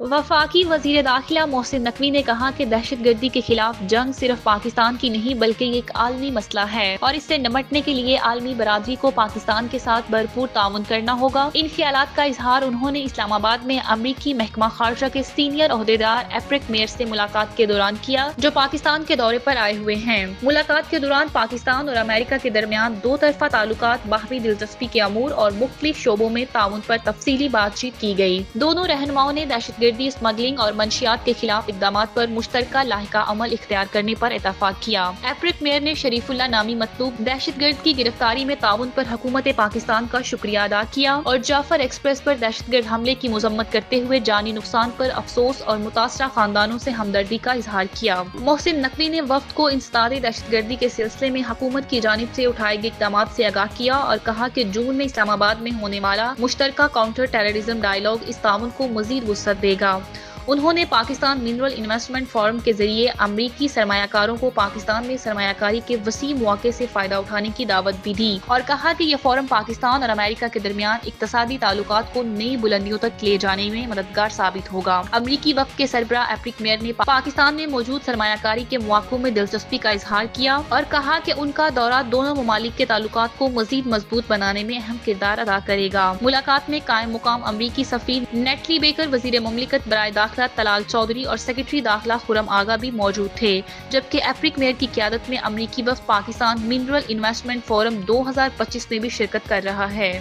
वफाकी वजीर दाखिला मोहसिन नकवी ने कहा कि दहशत गर्दी के खिलाफ जंग सिर्फ पाकिस्तान की नहीं बल्कि एक आलमी मसला है और इससे निपटने के लिए आलमी बरादरी को पाकिस्तान के साथ भरपूर ताउन करना होगा। इन ख्यालात का इजहार उन्होंने इस्लामाबाद में अमरीकी महकमा खारजा के सीनियर ओहदेदार एप्रिक मेयर से मुलाकात के दौरान किया, जो पाकिस्तान के दौरे पर आए हुए हैं। मुलाकात के दौरान पाकिस्तान और अमेरिका के दरमियान दो तरफा ताल्लुकात, बाहमी दिलचस्पी के अमूर और मुख्तलिफ शोबों में ताउन पर तफसीली बातचीत की गई। दोनों रहनुमाओं ने दहशत स्मगलिंग और मंशियात के खिलाफ इकदामात पर मुश्तरका लाहिका अमल इख्तियार करने पर इत्तफाक किया। एप्रिक मेयर ने शरीफुल्लाह नामी मतलूब दहशतगर्द की गिरफ्तारी में ताउन पर हुकूमत पाकिस्तान का शुक्रिया अदा किया और जाफर एक्सप्रेस पर दहशतगर्द हमले की मजम्मत करते हुए जानी नुकसान पर अफसोस और मुतासरा खानदानों से हमदर्दी का इजहार किया। मोहसिन नकवी ने वफ्द को इंसदाद दहशतगर्दी के सिलसिले में हुकूमत की जानिब से उठाए गए इक़दामात से आगाह किया और कहा कि जून में इस्लामाबाद में होने वाला मुश्तरका काउंटर टेररिज्म डायलॉग इस ताउन को मजीद वुसअत देगा। उन्होंने पाकिस्तान मिनरल इन्वेस्टमेंट फोरम के जरिए अमरीकी सरमायाकारों को पाकिस्तान में सरमायाकारी के वसी मौके से फायदा उठाने की दावत भी दी और कहा कि यह फोरम पाकिस्तान और अमेरिका के दरमियान इक्तसादी ताल्लुकात को नई बुलंदियों तक ले जाने में मददगार साबित होगा। अमरीकी वफ्द के सरबराह एप्रिक मेयर ने पाकिस्तान में मौजूद सरमायाकारी के मौक़ों में दिलचस्पी का इजहार किया और कहा कि उनका दौरा दोनों ममालिक के ताल्लुकात को मजीद मजबूत बनाने में अहम किरदार अदा करेगा। मुलाकात में कायम मुकाम अमरीकी सफीर नेटली बेकर, वजीर मुमलिकत बराए दाखिला तलाल चौधरी और सेक्रेटरी दाखिला खुरम आगा भी मौजूद थे, जबकि एप्रिक मेयर की क़यादत में अमरीकी वफ्द पाकिस्तान मिनरल इन्वेस्टमेंट फोरम 2025 में भी शिरकत कर रहा है।